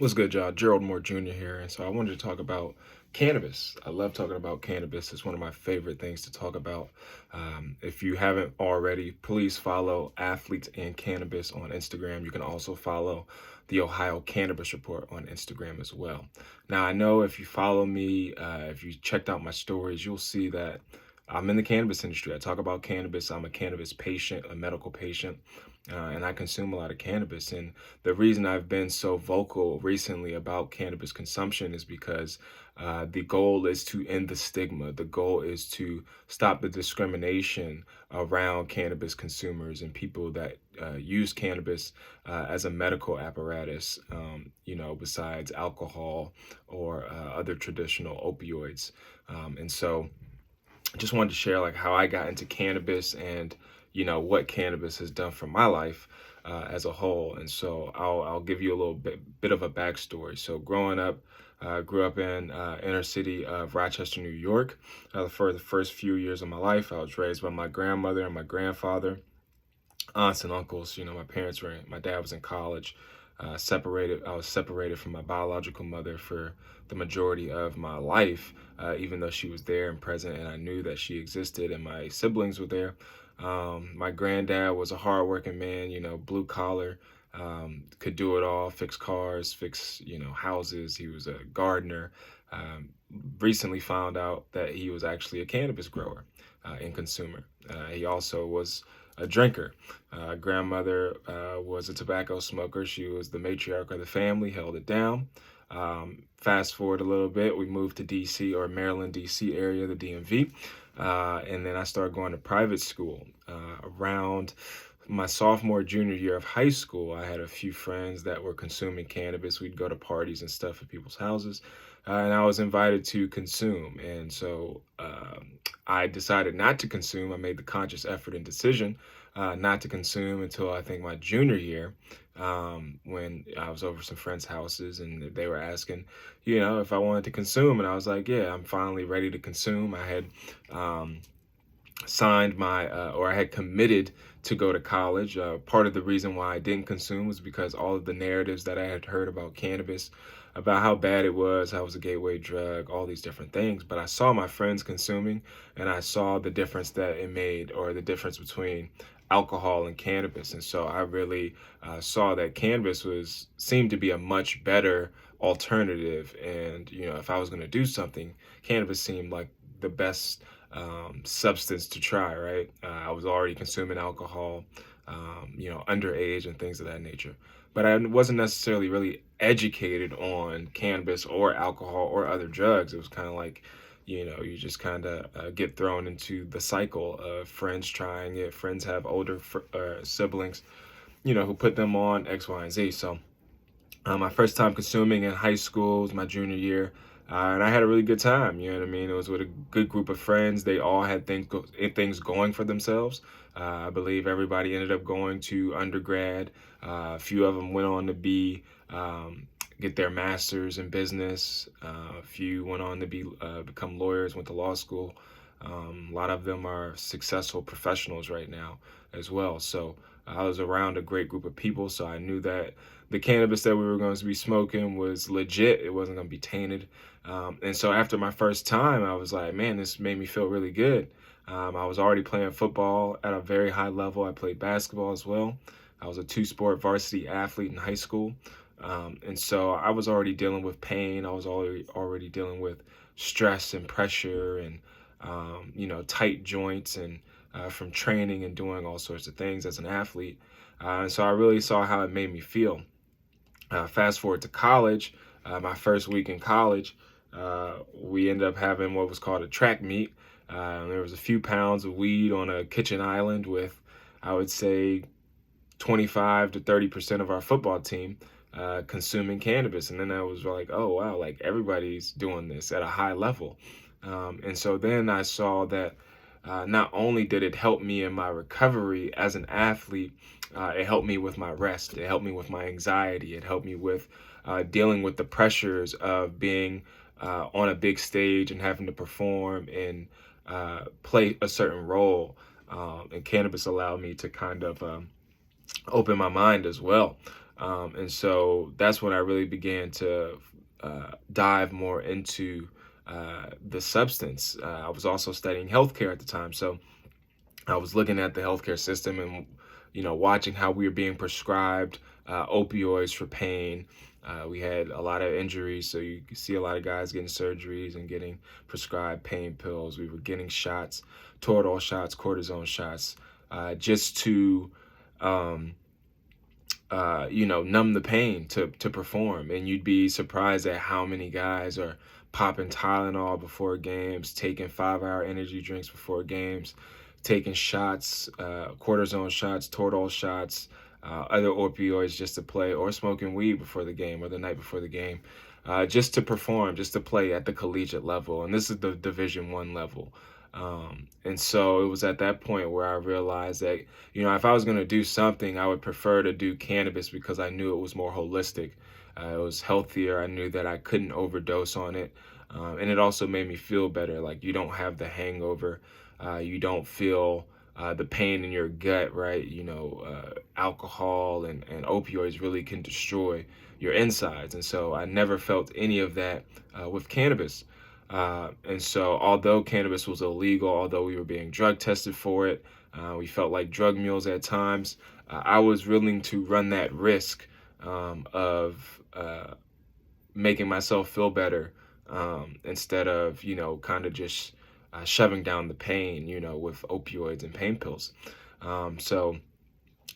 What's good, y'all? Gerald Moore JR here. And so I wanted to talk about cannabis. I love talking about cannabis. It's one of my favorite things to talk about. If you haven't already, please follow Athletes and Cannabis on Instagram. You can also follow the Ohio Cannabis Report on Instagram as well. Now, I know if you follow me, if you checked out my stories, you'll see that I'm in the cannabis industry. I talk about cannabis. I'm a cannabis patient, a medical patient, and I consume a lot of cannabis. And the reason I've been so vocal recently about cannabis consumption is because the goal is to end the stigma. The goal is to stop the discrimination around cannabis consumers and people that use cannabis as a medical apparatus, besides alcohol or other traditional opioids. And so I just wanted to share like how I got into cannabis and what cannabis has done for my life as a whole. And so I'll give you a little bit of a backstory. So growing up, grew up in inner city of Rochester, New York. For the first few years of my life, I was raised by my grandmother and my grandfather, aunts and uncles. My dad was in college, separated. I was separated from my biological mother for the majority of my life, even though she was there and present, and I knew that she existed, and my siblings were there. My granddad was a hardworking man, blue collar, could do it all, fix cars, fix, houses. He was a gardener. Um, Recently found out that he was actually a cannabis grower and consumer. He also was a drinker. Grandmother was a tobacco smoker. She was the matriarch of the family, held it down. Fast forward a little bit, we moved to DC or Maryland, DC area, the DMV. And then I started going to private school. Around my sophomore, junior year of high school, I had a few friends that were consuming cannabis. We'd go to parties and stuff at people's houses, and I was invited to consume. And so I decided not to consume. I made the conscious effort and decision not to consume until I think my junior year, when I was over some friends' houses and they were asking, if I wanted to consume. And I was like, yeah, I'm finally ready to consume. I had signed or I had committed to go to college. Part of the reason why I didn't consume was because all of the narratives that I had heard about cannabis, about how bad it was, how it was a gateway drug, all these different things. But I saw my friends consuming, and I saw the difference that it made, or the difference between alcohol and cannabis. And so I really saw that cannabis seemed to be a much better alternative. And if I was going to do something, cannabis seemed like the best substance to try, right? I was already consuming alcohol, underage and things of that nature. But I wasn't necessarily really educated on cannabis or alcohol or other drugs. It was kind of like, you just kind of get thrown into the cycle of friends trying it. Friends have older siblings, who put them on X, Y, and Z. So my first time consuming in high school was my junior year. And I had a really good time. You know what I mean? It was with a good group of friends. They all had things going for themselves. I believe everybody ended up going to undergrad. A few of them went on to get their masters in business. A few went on to become lawyers, went to law school. A lot of them are successful professionals right now as well. So I was around a great group of people, so I knew that the cannabis that we were going to be smoking was legit. It wasn't going to be tainted. And so after my first time, I was like, man, this made me feel really good. I was already playing football at a very high level. I played basketball as well. I was a two-sport varsity athlete in high school. And so I was already dealing with pain. I was already dealing with stress and pressure and, tight joints and from training and doing all sorts of things as an athlete. And so I really saw how it made me feel. Fast forward to college, my first week in college, we ended up having what was called a track meet. There was a few pounds of weed on a kitchen island with, I would say, 25 to 30% of our football team consuming cannabis. And then I was like, oh, wow, like everybody's doing this at a high level. And so then I saw that not only did it help me in my recovery as an athlete, it helped me with my rest. It helped me with my anxiety. It helped me with dealing with the pressures of being on a big stage and having to perform and play a certain role. And cannabis allowed me to kind of open my mind as well. And so that's when I really began to dive more into the substance. I was also studying healthcare at the time, so I was looking at the healthcare system and, watching how we were being prescribed opioids for pain. We had a lot of injuries, so you see a lot of guys getting surgeries and getting prescribed pain pills. We were getting shots, Toradol shots, cortisone shots, just to, um, numb the pain to perform. And you'd be surprised at how many guys are popping Tylenol before games, taking 5-hour energy drinks before games, taking shots, cortisone shots, Toradol shots, other opioids just to play, or smoking weed before the game or the night before the game, just to perform, just to play at the collegiate level. And this is the Division I level. And so it was at that point where I realized that, if I was going to do something, I would prefer to do cannabis because I knew it was more holistic. It was healthier. I knew that I couldn't overdose on it. And it also made me feel better. Like, you don't have the hangover. You don't feel the pain in your gut, right? Alcohol and opioids really can destroy your insides. And so I never felt any of that with cannabis. And so although cannabis was illegal, although we were being drug tested for it, we felt like drug mules at times, I was willing to run that risk of making myself feel better, instead of, kind of just shoving down the pain, with opioids and pain pills. So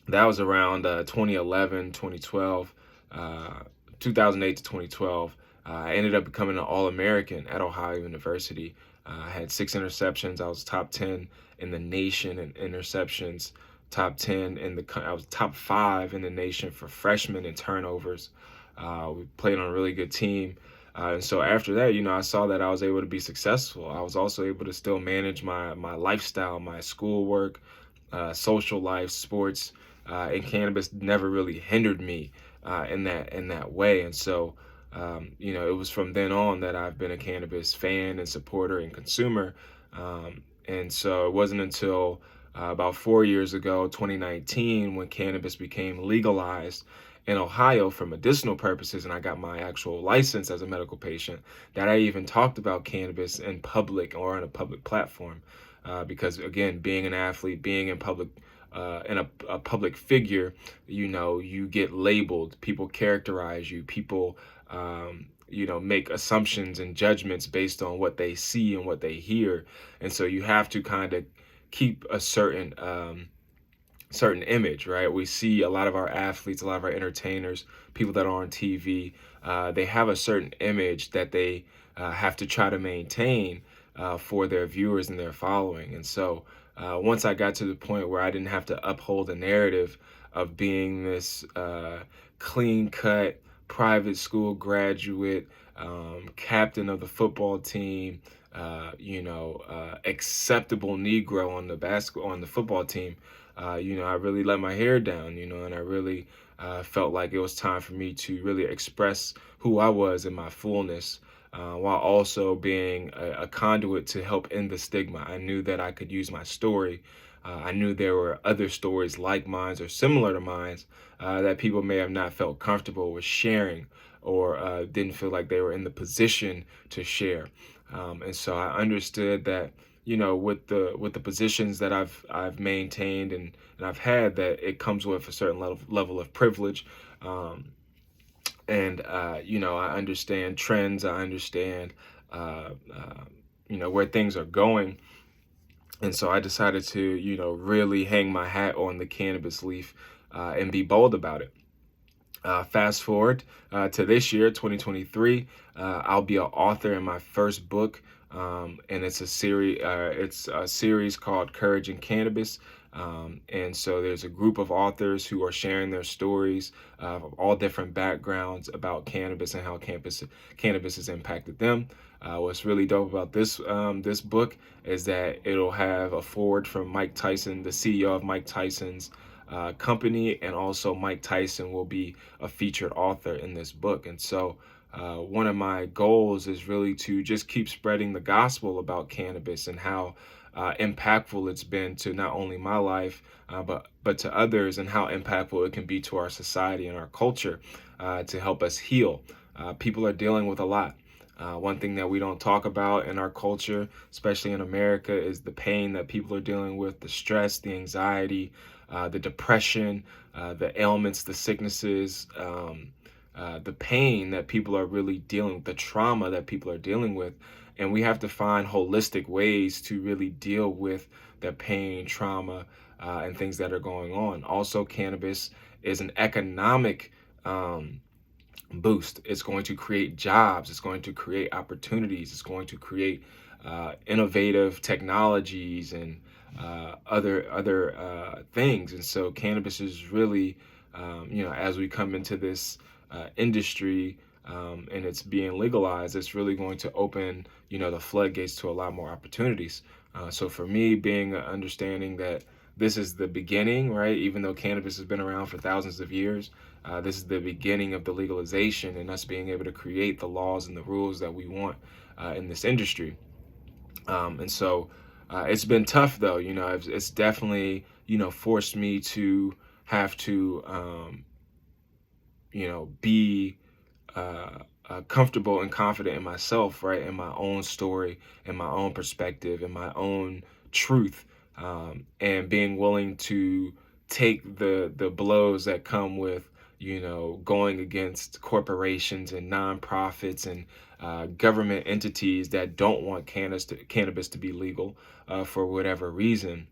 that was around 2011, 2012, 2008 to 2012. I ended up becoming an All-American at Ohio University. I had 6 interceptions. I was top 10 in the nation in interceptions, top 10 I was top 5 in the nation for freshmen in turnovers. We played on a really good team. And so after that, I saw that I was able to be successful. I was also able to still manage my lifestyle, my schoolwork, social life, sports, and cannabis never really hindered me in that way. And so, it was from then on that I've been a cannabis fan and supporter and consumer. And so it wasn't until about 4 years ago, 2019, when cannabis became legalized in Ohio for medicinal purposes, and I got my actual license as a medical patient, that I even talked about cannabis in public or on a public platform. Because again, being an athlete, being in public, in a public figure, you get labeled. People characterize you. People, make assumptions and judgments based on what they see and what they hear, and so you have to kind of keep a certain image, right? We see a lot of our athletes, a lot of our entertainers, people that are on TV, they have a certain image that they have to try to maintain for their viewers and their following. And so once I got to the point where I didn't have to uphold a narrative of being this clean cut private school graduate, captain of the football team, acceptable Negro on the football team, I really let my hair down, and I really felt like it was time for me to really express who I was in my fullness, while also being a conduit to help end the stigma. I knew that I could use my story. I knew there were other stories like mine or similar to mine that people may have not felt comfortable with sharing, or didn't feel like they were in the position to share. And so I understood that, with the positions that I've maintained and I've had, that it comes with a certain level of privilege. And I understand trends. I understand where things are going. And so I decided to, really hang my hat on the cannabis leaf, and be bold about it. Fast forward to this year, 2023, I'll be an author in my first book, and it's a series. It's a series called Courage in Cannabis. And so there's a group of authors who are sharing their stories of all different backgrounds about cannabis and how cannabis has impacted them. What's really dope about this book is that it'll have a foreword from Mike Tyson, the CEO of Mike Tyson's company, and also Mike Tyson will be a featured author in this book. And so one of my goals is really to just keep spreading the gospel about cannabis and how impactful it's been to not only my life, but to others, and how impactful it can be to our society and our culture to help us heal. People are dealing with a lot. One thing that we don't talk about in our culture, especially in America, is the pain that people are dealing with, the stress, the anxiety, the depression, the ailments, the sicknesses, the pain that people are really dealing with, the trauma that people are dealing with. And we have to find holistic ways to really deal with the pain, trauma, and things that are going on. Also, cannabis is an economic boost. It's going to create jobs. It's going to create opportunities. It's going to create innovative technologies and other things. And so cannabis is really, as we come into this industry and it's being legalized, it's really going to open, the floodgates to a lot more opportunities. So for me, being understanding that this is the beginning, right? Even though cannabis has been around for thousands of years, this is the beginning of the legalization and us being able to create the laws and the rules that we want in this industry. And so it's been tough, though. It's definitely, forced me to have to, be comfortable and confident in myself, right? In my own story, in my own perspective, in my own truth, and being willing to take the blows that come with, going against corporations and nonprofits and government entities that don't want cannabis to be legal for whatever reason,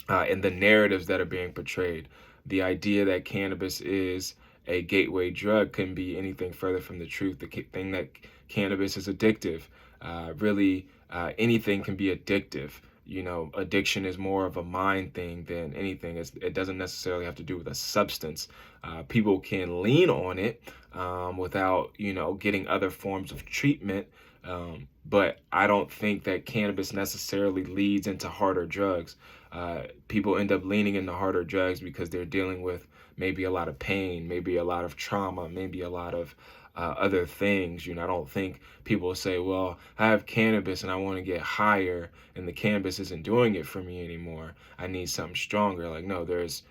and the narratives that are being portrayed. The idea that cannabis is a gateway drug can be anything further from the truth. The thing that cannabis is addictive, really, anything can be addictive. Addiction is more of a mind thing than anything. It doesn't necessarily have to do with a substance. People can lean on it without, getting other forms of treatment. But I don't think that cannabis necessarily leads into harder drugs. People end up leaning into harder drugs because they're dealing with maybe a lot of pain, maybe a lot of trauma, maybe a lot of other things. I don't think people say, well, I have cannabis and I want to get higher and the cannabis isn't doing it for me anymore. I need something stronger. Like, no, there's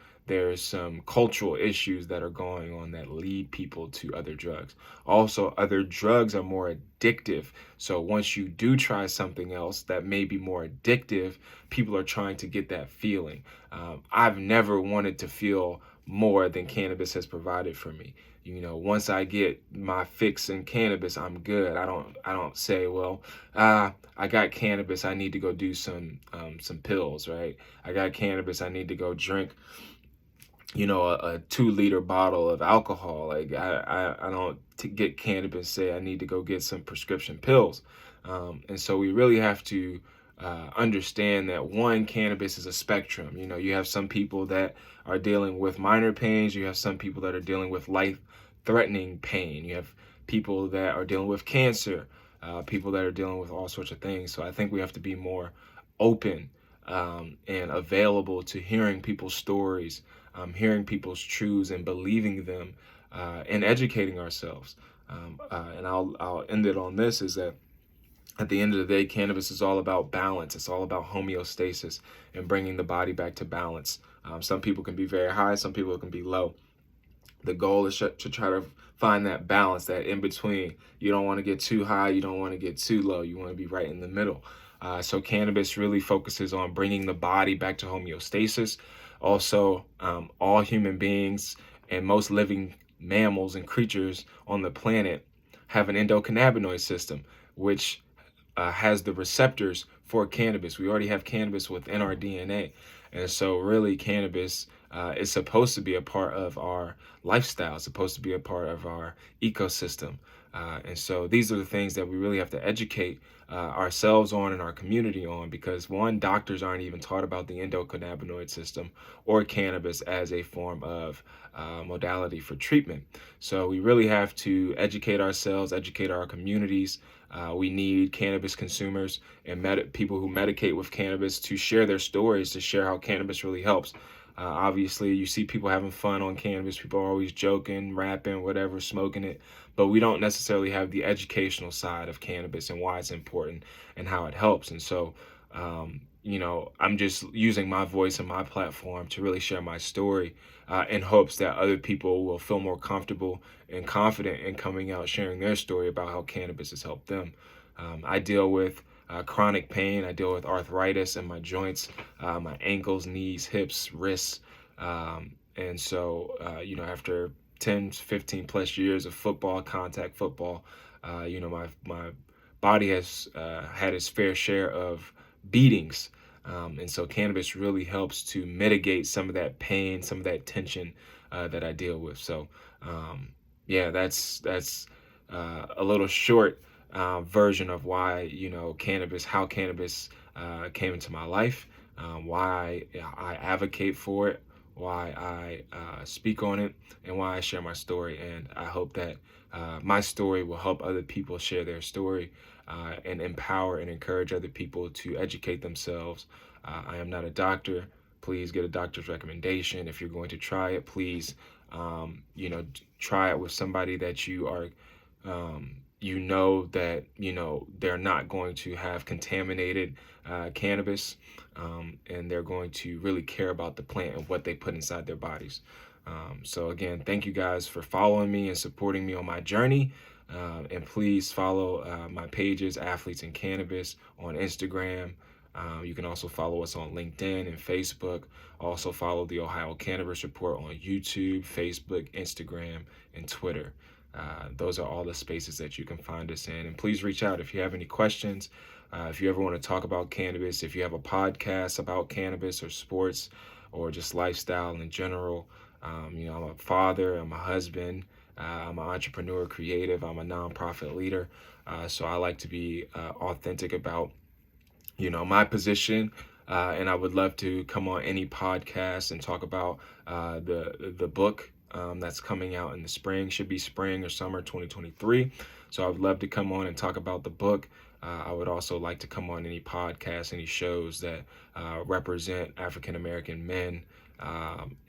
some cultural issues that are going on that lead people to other drugs. Also, other drugs are more addictive. So once you do try something else that may be more addictive, people are trying to get that feeling. I've never wanted to feel more than cannabis has provided for me. Once I get my fix in cannabis, I'm good. I don't say, well, I got cannabis, I need to go do some pills, right? I got cannabis, I need to go drink, a 2-liter bottle of alcohol. Like I don't get cannabis, say I need to go get some prescription pills. And so we really have to understand that, one, cannabis is a spectrum. You have some people that are dealing with minor pains. You have some people that are dealing with life-threatening pain. You have people that are dealing with cancer, people that are dealing with all sorts of things. So I think we have to be more open and available to hearing people's stories, hearing people's truths and believing them, and educating ourselves. And I'll end it on this, is that at the end of the day, cannabis is all about balance. It's all about homeostasis and bringing the body back to balance. Some people can be very high, some people can be low. The goal is to try to find that balance, that in between. You don't want to get too high, you don't want to get too low. You want to be right in the middle. So cannabis really focuses on bringing the body back to homeostasis. Also, all human beings and most living mammals and creatures on the planet have an endocannabinoid system, which has the receptors for cannabis. We already have cannabis within our DNA. And so really cannabis is supposed to be a part of our lifestyle. It's supposed to be a part of our ecosystem. And so these are the things that we really have to educate ourselves on and our community on, because, one, doctors aren't even taught about the endocannabinoid system or cannabis as a form of modality for treatment. So we really have to educate ourselves, educate our communities. We need cannabis consumers and people who medicate with cannabis to share their stories, to share how cannabis really helps. Obviously, you see people having fun on cannabis. People are always joking, rapping, whatever, smoking it. But we don't necessarily have the educational side of cannabis and why it's important and how it helps. And so I'm just using my voice and my platform to really share my story in hopes that other people will feel more comfortable and confident in coming out, sharing their story about how cannabis has helped them. I deal with chronic pain. I deal with arthritis in my joints, my ankles, knees, hips, wrists. And so, after 10, 15 plus years of football, contact football, my body has had its fair share of beatings. And so cannabis really helps to mitigate some of that pain, some of that tension that I deal with. So, yeah, that's a little short version of why, how cannabis came into my life, why I advocate for it, why I speak on it, and why I share my story. And I hope that my story will help other people share their story and empower and encourage other people to educate themselves. I am not a doctor. Please get a doctor's recommendation. If you're going to try it, please, try it with somebody that that they're not going to have contaminated cannabis, and they're going to really care about the plant and what they put inside their bodies. So again, thank you guys for following me and supporting me on my journey. And please follow my pages, Athletes in Cannabis, on Instagram. You can also follow us on LinkedIn and Facebook. Also follow the Ohio Cannabis Report on YouTube, Facebook, Instagram, and Twitter. Those are all the spaces that you can find us in. And please reach out if you have any questions. If you ever want to talk about cannabis, if you have a podcast about cannabis or sports or just lifestyle in general. I'm a father, I'm a husband, I'm an entrepreneur, creative, I'm a nonprofit leader. So I like to be authentic about my position, and I would love to come on any podcast and talk about the book that's coming out in the spring. Should be spring or summer 2023. So I would love to come on and talk about the book. I would also like to come on any podcasts, any shows that represent African American men,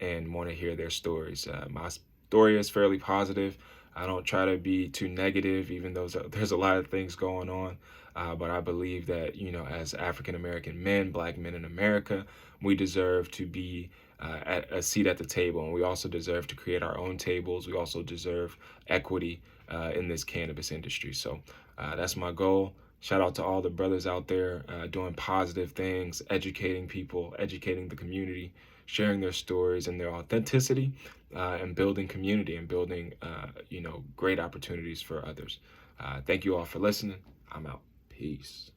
and want to hear their stories. My story is fairly positive. I don't try to be too negative, even though there's a lot of things going on. But I believe that, as African American men, Black men in America, we deserve to be at a seat at the table. And we also deserve to create our own tables. We also deserve equity in this cannabis industry. So that's my goal. Shout out to all the brothers out there doing positive things, educating people, educating the community, sharing their stories and their authenticity, and building community and building, great opportunities for others. Thank you all for listening. I'm out. Peace.